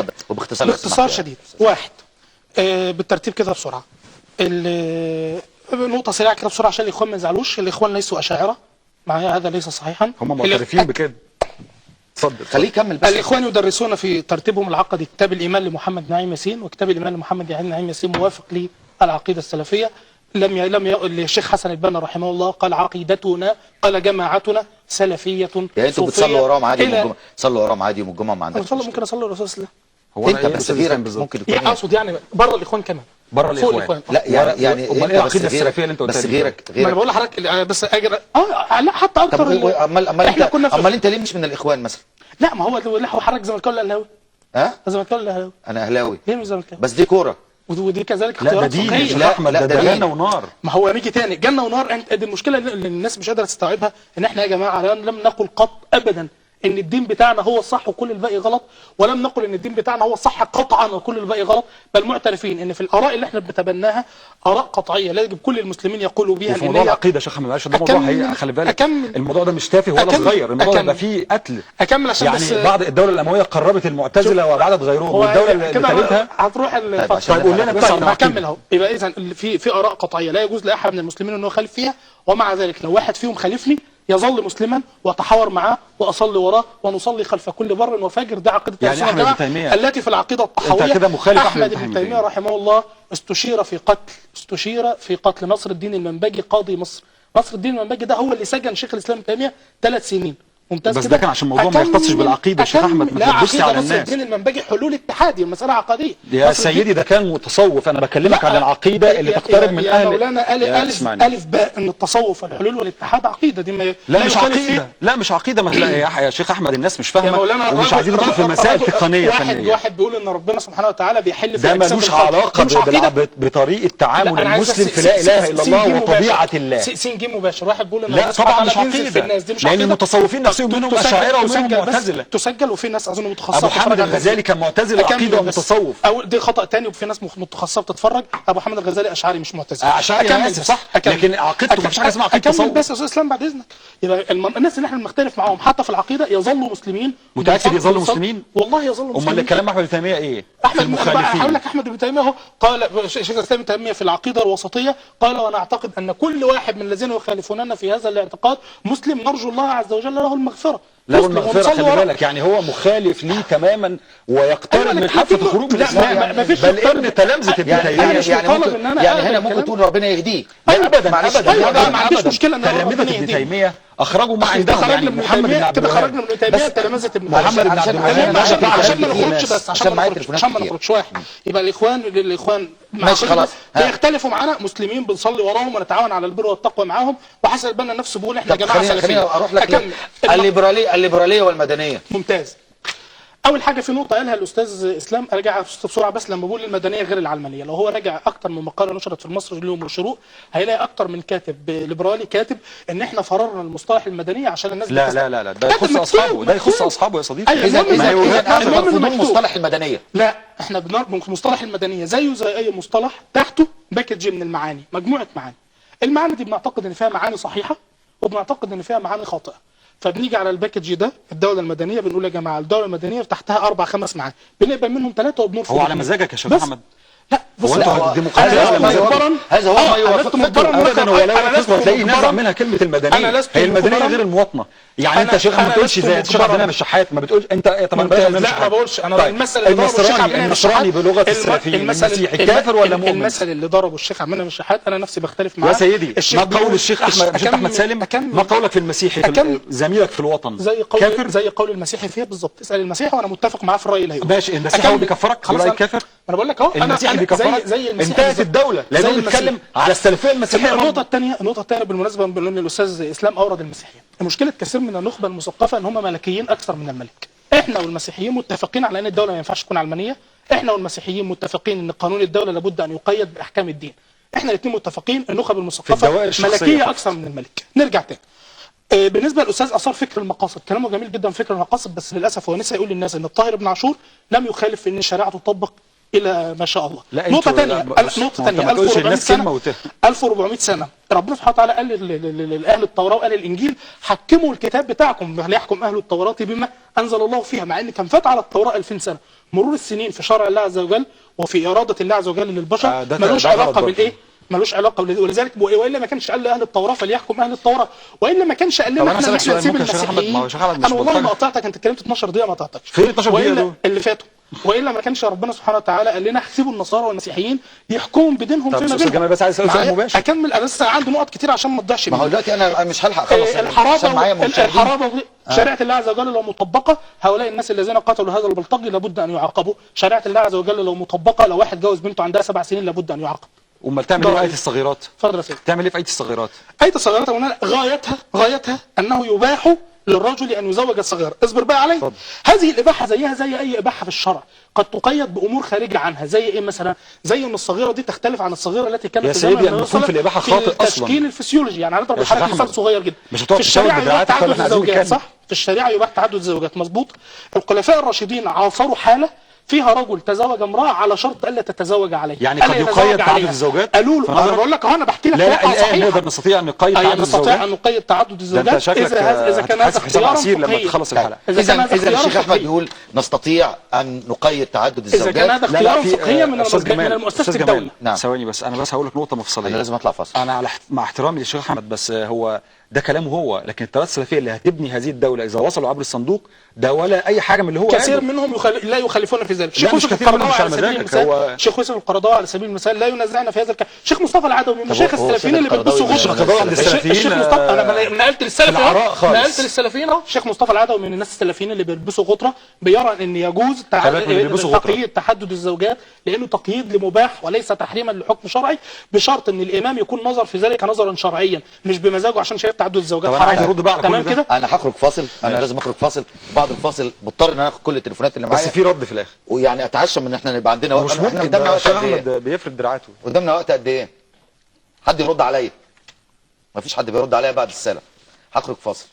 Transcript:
اتفضل وباختصار. باختصار شديد. واحد، بالترتيب كده بسرعه. نقطه سريعه كده بسرعه عشان الاخوان ما يزعلوش. الاخوان ليسوا اشاعره، معايا هذا ليس صحيحا. هم معترفين بكده. اتفضل خليه يكمل بس. الاخوان يدرسون في ترتيبهم العقدي كتاب الايمان لمحمد نعيم ياسين، وكتاب الايمان لمحمد نعيم ياسين موافق للعقيده السلفيه. الشيخ حسن البنا رحمه الله قال عقيدتنا، قال جماعتنا سلفيه. يعني انتوا بتصلوا وراهم عادي يوم الجمعه؟ تصلوا وراهم عادي يوم الجمعه؟ ما عندكش ممكن اصلي الرسول صلى الله عليه وسلم. انت بس غيرك ممكن يكون يعني اقصد يعني بره الاخوان كمان. بره الاخوان لا يعني امال ايه العقيده السلفيه اللي انت قلتها؟ بس غيرك ما انا بقول لحضرتك بس اجر لا حتى اكتر. امال انت ليه مش من الاخوان مثلا؟ لا ما هو حضرتك زملكاوي ولا اهلاوي؟ ها؟ زملكاوي ولا اهلاوي؟ انا اهلاوي. ليه مش زملكاوي؟ بس دي كوره. ودي كذلك لا ده اختيارات دين فقهيه. يا احمد، ده جنه ونار. ما هو نيجي تاني جنه ونار. دي المشكله اللي الناس مش قادره تستوعبها، ان احنا يا جماعه لم نقل قط ابدا ان الدين بتاعنا هو الصح وكل الباقي غلط، ولم نقل ان الدين بتاعنا هو الصح قطعا وكل الباقي غلط، بل معترفين ان في الاراء اللي احنا بنتبناها اراء قطعيه لا يجب كل المسلمين يقولوا بيها. في موضوع العقيده يا شيخ احمد معلش، ده موضوع حقيقي خلي بالك. الموضوع ده مش تافه ولا صغير، الموضوع ده فيه قتل. اكمل عشان يعني بس بعض الدوله الامويه قربت المعتزله وابعدت غيرهم، والدوله اللي تلتها هتروح طيب قول لنا بس عن هكمل اهو. يبقى اذا في اراء قطعيه لا يجوز لاحد من المسلمين انه يخالف فيها، ومع ذلك لو واحد فيهم خالفني يظل مسلما واتحاور معاه واصلي وراه ونصلي خلف كل بر وفاجر. ده عقيده يعني احمد بن تيميه التي في العقيده الطحاويه. انت كده مخالف. احمد بن تيميه رحمه الله استشير في قتل نصر الدين المنبجي قاضي مصر. نصر الدين المنبجي ده هو اللي سجن شيخ الاسلام ابن تيميه 3 سنين. ممتاز بس ده كان عشان الموضوع ما يختصش بالعقيده يا شيخ احمد، ما تدوسش على الناس. نصر الدين المنبجي حلول اتحادي، المساله عقديه يا سيدي. ده كان متصوف، انا بكلمك عن العقيده اللي تقترب من اهل. يا مولانا الف باء ان التصوف والحلول والاتحاد عقيده. دي ما لا مش عقيده، لا مش عقيده. ما يا شيخ احمد الناس مش فاهمه ومش عايزين ندخل في مسائل تقنيه فنيه. واحد بيقول ان ربنا سبحانه وتعالى بيحل في ده ملوش علاقه بطريقه تعامل المسلم في لا اله الا الله وطبيعه الله. سين جيم مباشر. واحد بيقول ان لا طبعا مش عقيده، لان المتصوفين نفسهم منهم اشاعره ومنهم معتزله. تسجل وفي ناس اظن متخصصه. ابو حامد الغزالي كان معتزل عقيده ومتصوف. او دي خطا ثاني، وفي ناس متخصصه بتتفرج. ابو حامد الغزالي اشعري مش معتزل. اشعري انا اسف صح، لكن عقيدته مش حاجه اسمها عقيده تصوف. بس يا استاذ اسلام بعد اذنك، يبقى الناس اللي احنا بنختلف معاهم حتى في العقيده يظلوا مسلمين. متاكد يظلوا مسلمين؟ والله يظلوا مسلمين. امال الكلام احمد بن تيميه ايه؟ في المخالفين هقول لك. احمد بن تيميه اهو قال، شيخ الاسلام ابن تيميه في العقيده الوسطيه قال: وانا اعتقد ان كل واحد من الذين يخالفوننا في هذا الاعتقاد مسلم، نرجو الله عز وجل له المغفره. لا المغفرة خلي بالك، يعني هو مخالف ليه تماما ويقترب من حافة الخروج من الإسلام، بل ابن تلامذة ابن تيمية. يعني هنا ممكن تقول ربنا يهديه. ابدا ما عنديش مشكلة ان تلامذة ابن تيمية اخرجوا ما عندهم، يعني محمد بن عبد الوهاب. خرجنا من ابن تيمية تلامذة ابن محمد بن عبد الوهاب. عشان ما نخرجش بس، عشان ما نخرجش واحد. يبقى الاخوان ماشي خلاص بيختلفوا معانا، مسلمين بنصلي وراهم ونتعاون على البر والتقوى معاهم، وحسن البنا نفسه بيقول احنا جماعه سلفيه. خليني اروح لك الليبراليه والمدنيه. ممتاز. اول حاجه في نقطه قالها الاستاذ اسلام، ارجع بسرعه بس لما بقول المدنيه غير العلمانيه. لو هو راجع اكتر من مقاله نشرت في مصر اليوم والشروق هيلاقي اكتر من كاتب ليبرالي كاتب ان احنا فررنا المصطلح المدنيه عشان الناس لا ده يخص اصحابه، ده يخص اصحابه يا صديقي. اذا ترفضون مصطلح المدنيه. لا احنا بنرفض مصطلح المدنيه زيه زي اي مصطلح تحته باكج من المعاني، مجموعه معاني. المعاني دي بنعتقد ان فيها معاني صحيحه وبنعتقد ان فيها معاني خاطئه. فبنيجي على الباكج ده الدوله المدنيه بنقول يا جماعه الدوله المدنيه تحتها 4 5 معاني، بنقبل منهم 3 وبنرفض. هو على مزاجك يا شيخ محمد؟ لا بص، هذا هو ما يوافق ابدا، ولا يوافق تلاقيه نزع منها كلمه المدنيه. هي المدنيه غير المواطنه. يعني انت شيخ ما تقولش زي الشيخ عبد المنعم الشحات، ما بتقولش انت طبعا. لا ما بقولش انا. المثل اللي ضربه الشيخ عبد المنعم النصراني بلغه السلفيين المسيحي كافر ولا مؤمن؟ المثل اللي ضربه الشيخ عبد المنعم الشحات انا نفسي بختلف معاه يا سيدي. ما قول الشيخ احمد سالم؟ ما قولك في المسيحي زميلك في الوطن كافر زي قول المسيحي فيها بالظبط؟ اسال المسيحي وانا متفق معاه في الراي اللي هيقوله. ماشي، المسيحي هو بيكفرك؟ رايك كافر؟ انا بقول لك اهو المسيحي بيكفرك زي المسيحي. انتهت الدوله، لازم نتكلم على السلفيه المسيحيه. النقطه الثانيه بالمناسبه بنقول الاستاذ اسلام اورد المسيحيه. مشكله كثير من النخبه المثقفه ان هم ملكيين اكثر من الملك. احنا والمسيحيين متفقين على ان الدوله ما ينفعش تكون علمانيه. احنا والمسيحيين متفقين ان قانون الدوله لابد ان يقيد باحكام الدين. احنا الاثنين متفقين النخب المثقفه ملكيه اكثر من الملك. نرجع تاني. بالنسبه للاستاذ اثار فكر المقاصد، كلامه جميل جدا فكر المقاصد، بس للاسف هو نسى يقول للناس ان الطاهر بن عاشور لم يخالف في ان الشريعه تطبق الى ما شاء الله. نقطه ثانيه 1400 سنه ربنا سبحانه وتعالى قال لاهل التوراه وقال الانجيل حكموا الكتاب بتاعكم ليحكم اهل التوراه بما انزل الله فيها، مع ان كان فات على التوراه 2000 سنه. مرور السنين في شرع الله عز وجل وفي اراده الله عز وجل للبشر ده ملوش غلط علاقه برضه. بالايه؟ ملوش علاقه ولذلك والا ما كانش قال لاهل التوراه فليحكم اهل التوراه، والا ما كانش قال طب لنا أنا احنا أسألك نسيب سؤال، ممكن يا شيخ أحمد؟ المسيحيين. ما هو شيخ أحمد مش انا والله مقتنع. ما قطعتك، انت اتكلمت 12 دقيقه ما قطعتكش. فين 12 دقيقة وإلا دول؟ اللي فاتوا. والا ما كانش ربنا سبحانه وتعالى قال لنا احسبوا النصارى والمسيحيين يحكموا بدينهم طب فيما أستاذ بينهم. جمال بس عايز أسأل سؤال مباشر. اكمل، انا لسه عندي نقط كتير عشان ما تضيعش ما هو مني. دلوقتي انا مش هلحق اخلص عشان معايا مشاهدين. الحرابه شريعه الله عز وجل لو مطبقه هؤلاء الناس الذين قتلوا هذا البلطجي لابد ان يعاقبوا، شريعه الله عز وجل لو مطبقه لو واحد جوز بنته عندها 7 سنين لابد ان يعاقب. امال تعمل ايه في ايه الصغيرات؟ اتفضل يا سيدي. تعمل ايه في ايه الصغيرات؟ ايه الصغيرات غايتها انه يباح للرجل ان يزوج الصغيره. اصبر بقى علي. هذه الاباحه زيها زي اي اباحه في الشرع، قد تقيد بامور خارجه عنها. زي ايه مثلا؟ زي ان الصغيره دي تختلف عن الصغيره التي كانت يا في زمن سيدي النبي المفهوم في الاباحه صلى الله خاطئ عليه وسلم. اصلا. في التشكيل الفسيولوجي، يعني هنضرب يا شيخ لحضرتك مثال أحمد، صغير جدا. مش هتقعد في الشريعه تشاور يباح بدراعاتك ولا تعدد احنا عايزين الزوجات، نتكلم. صح؟ في الشريعه يباح تعدد الزوجات، مظبوط. الخلفاء الراشدين عاصروا حاله فيها رجل تزوج امراه على شرط الا تتزوج عليه. يعني قد يقيد تعدد الزوجات؟ قالوا له، انا بقول لك اهو، انا بحكي لك لا واقعه الآن صحيحه. نقدر نستطيع ان نقيد تعدد الزوجات؟ نستطيع ان نقيد تعدد الزوجات ده انت شكلك اذا كان هذا هتحاسب حساب اختيارا عسير لما فقهيا. تخلص الحلقه. اذا الشيخ احمد بيقول نستطيع ان نقيد تعدد اذا كان هذا الزوجات. اختيارا فقهيا من أستاذ جمال، المؤسسه أستاذ الدوله. جمال، نعم. ثواني بس، انا بس هقول لك نقطه مفصليه. انا لازم اطلع فاصل. انا مع احترامي للشيخ احمد، بس هو ده كلامه هو، لكن التيارات السلفيه اللي هتبني هذه الدوله اذا وصلوا عبر الصندوق ده ولا اي حاجه من اللي هو كثير قاله. منهم لا يخالفون في ذلك. لا، مش كثير منهم، مش على مزاجك. شيخ يوسف القرضاوي على سبيل المثال لا ينازعنا في هذا الكلام. شيخ مصطفى العدوي من مشايخ السلفيين اللي بيلبسوا الشيخ غطره. عند السلفيين الشيخ مصطفى، انا نقلت للسلفي اهو، نقلت للسلفيين اهو. الشيخ مصطفى العدوي من الناس السلفيين اللي بيلبسوا غطره، بيرى ان يجوز تقييد تعدد الزوجات لانه تقييد لمباح وليس تحريما لحكم شرعي، بشرط ان الامام يكون نظر في ذلك نظرا شرعيا مش بمزاجه عشان شايف تعدد الزوجات طب انا عايز ارد بقى على تمام كل ده. كده. انا هخرج فاصل، انا لازم اخرج فاصل. بعد الفاصل مضطر ان انا اخد كل التليفونات اللي معايا، بس في رد في الاخر. ويعني اتعشم ان احنا يبقى عندنا وقت. مش احنا ممكن قدامنا ده وقت الشيخ قد ايه؟ احمد بيفرد دراعاته. قدامنا وقت قد ايه؟ حد يرد عليا؟ مفيش حد بيرد عليا بعد السلام. هخرج فاصل.